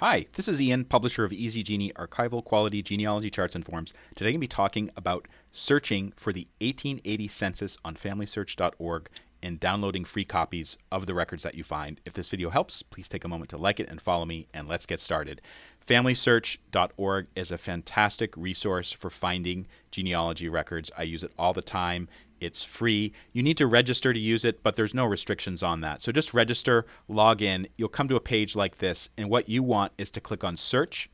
Hi, this is Ian, publisher of Easy Genie Archival Quality Genealogy Charts and Forms. Today I'm going to be talking about searching for the 1880 census on FamilySearch.org and downloading free copies of the records that you find. If this video helps, please take a moment to like it and follow me, and let's get started. FamilySearch.org is a fantastic resource for finding genealogy records. I use it all the time. It's free. You need to register to use it, but there's no restrictions on that. So just register, log in. You'll come to a page like this, and what you want is to click on Search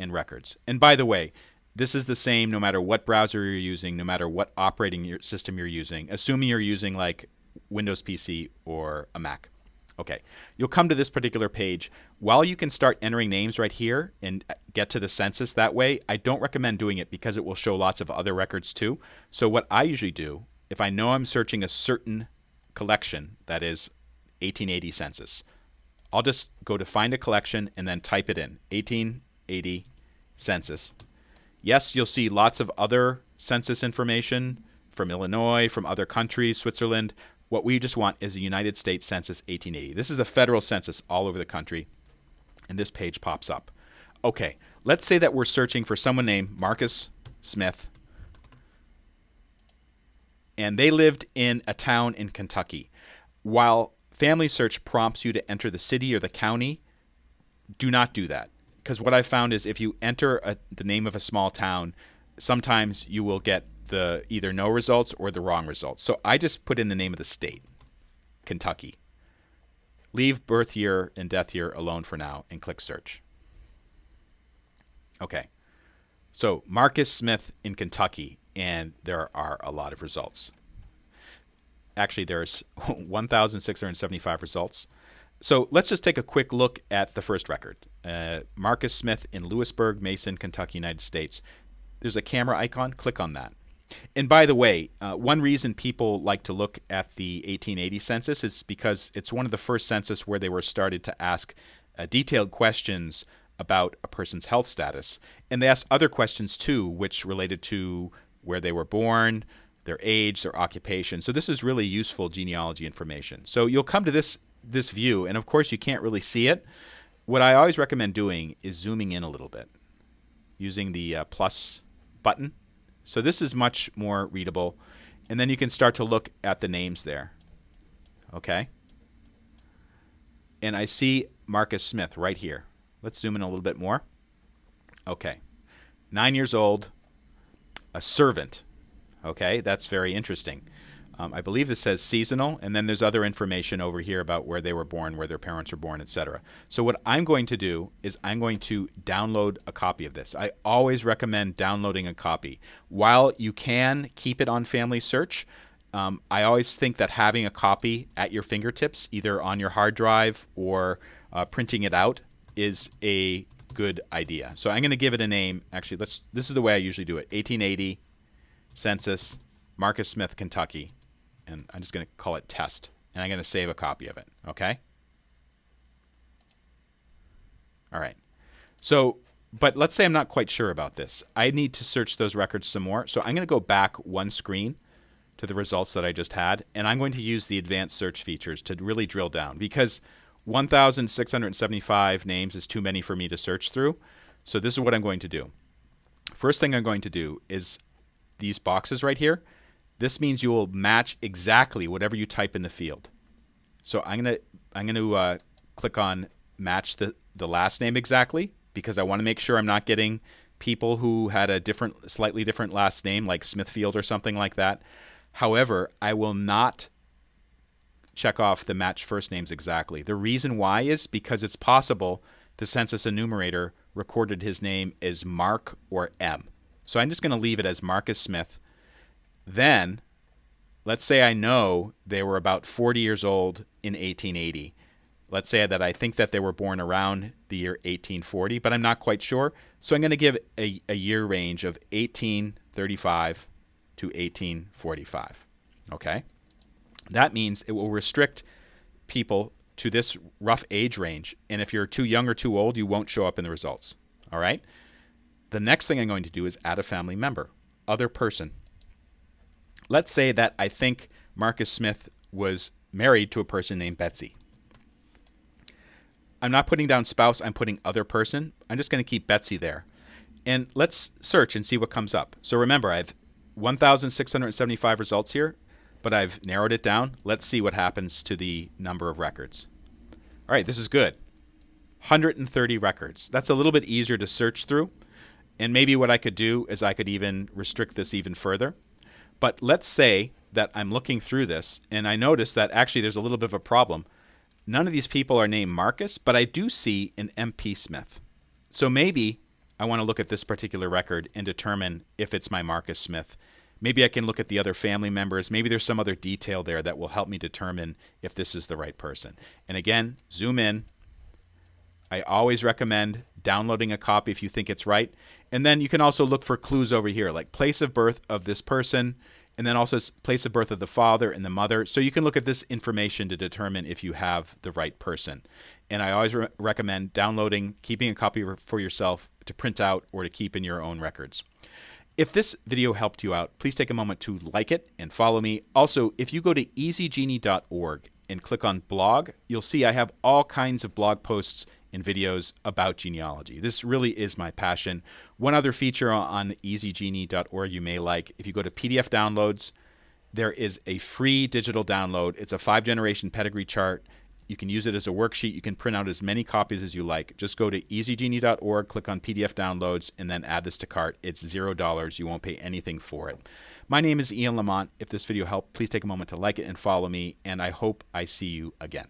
and Records. And by the way, this is the same no matter what browser you're using, no matter what operating system you're using, assuming you're using like Windows PC or a Mac. Okay, you'll come to this particular page. While you can start entering names right here and get to the census that way, I don't recommend doing it because it will show lots of other records too. So what I usually do, if I know I'm searching a certain collection, that is 1880 census, I'll just go to find a collection and then type it in, 1880 census. Yes, you'll see lots of other census information from Illinois, from other countries, Switzerland. What we just want is a United States Census 1880. This is the federal census all over the country, and this page pops up. Okay, let's say that we're searching for someone named Marcus Smith, and they lived in a town in Kentucky. While Family Search prompts you to enter the city or the county, do not do that. Because what I found is if you enter the name of a small town, sometimes you will get the either no results or the wrong results. So I just put in the name of the state, Kentucky. Leave birth year and death year alone for now and click search. Okay. So Marcus Smith in Kentucky, and there are a lot of results. Actually, there's 1,675 results. So let's just take a quick look at the first record. Marcus Smith in Lewisburg, Mason, Kentucky, United States. There's a camera icon. Click on that. And by the way, one reason people like to look at the 1880 census is because it's one of the first census where they were started to ask detailed questions about a person's health status. And they asked other questions too, which related to where they were born, their age, their occupation. So this is really useful genealogy information. So you'll come to this view, and of course you can't really see it. What I always recommend doing is zooming in a little bit using the plus button. So this is much more readable. And then you can start to look at the names there. Okay? And I see Marcus Smith right here. Let's zoom in a little bit more. Okay. 9 years old, a servant. Okay, that's very interesting. I believe this says seasonal, and then there's other information over here about where they were born, where their parents were born, etc. So what I'm going to do is I'm going to download a copy of this. I always recommend downloading a copy. While you can keep it on Family Search, I always think that having a copy at your fingertips, either on your hard drive or printing it out, is a good idea. So I'm going to give it a name. Actually, this is the way I usually do it. 1880 Census, Marcus Smith, Kentucky. And I'm just going to call it test. And I'm going to save a copy of it. Okay? All right. So, but let's say I'm not quite sure about this. I need to search those records some more. So I'm going to go back one screen to the results that I just had. And I'm going to use the advanced search features to really drill down. Because 1,675 names is too many for me to search through. So this is what I'm going to do. First thing I'm going to do is these boxes right here. This means you will match exactly whatever you type in the field. So I'm gonna click on match the last name exactly, because I want to make sure I'm not getting people who had a slightly different last name, like Smithfield or something like that. However, I will not check off the match first names exactly. The reason why is because it's possible the census enumerator recorded his name as Mark or M. So I'm just going to leave it as Marcus Smith. Then, let's say I know they were about 40 years old in 1880. Let's say that I think that they were born around the year 1840, but I'm not quite sure. So I'm going to give a year range of 1835 to 1845. Okay? That means it will restrict people to this rough age range. And if you're too young or too old, you won't show up in the results. All right? The next thing I'm going to do is add a family member, other person. Let's say that I think Marcus Smith was married to a person named Betsy. I'm not putting down spouse, I'm putting other person. I'm just going to keep Betsy there. And let's search and see what comes up. So remember, I have 1,675 results here, but I've narrowed it down. Let's see what happens to the number of records. All right, this is good. 130 records. That's a little bit easier to search through. And maybe what I could do is I could even restrict this even further. But let's say that I'm looking through this and I notice that actually there's a little bit of a problem. None of these people are named Marcus, but I do see an MP Smith. So maybe I want to look at this particular record and determine if it's my Marcus Smith. Maybe I can look at the other family members. Maybe there's some other detail there that will help me determine if this is the right person. And again, zoom in. I always recommend downloading a copy if you think it's right. And then you can also look for clues over here, like place of birth of this person, and then also place of birth of the father and the mother. So you can look at this information to determine if you have the right person. And I always recommend downloading, keeping a copy for yourself to print out or to keep in your own records. If this video helped you out, please take a moment to like it and follow me. Also, if you go to easygenie.org and click on blog, you'll see I have all kinds of blog posts and videos about genealogy. This really is my passion. One other feature on easygenie.org you may like, if you go to PDF downloads, there is a free digital download. It's a 5-generation pedigree chart. You can use it as a worksheet. You can print out as many copies as you like. Just go to easygenie.org, click on PDF downloads, and then add this to cart. It's $0. You won't pay anything for it. My name is Ian Lamont. If this video helped, please take a moment to like it and follow me, and I hope I see you again.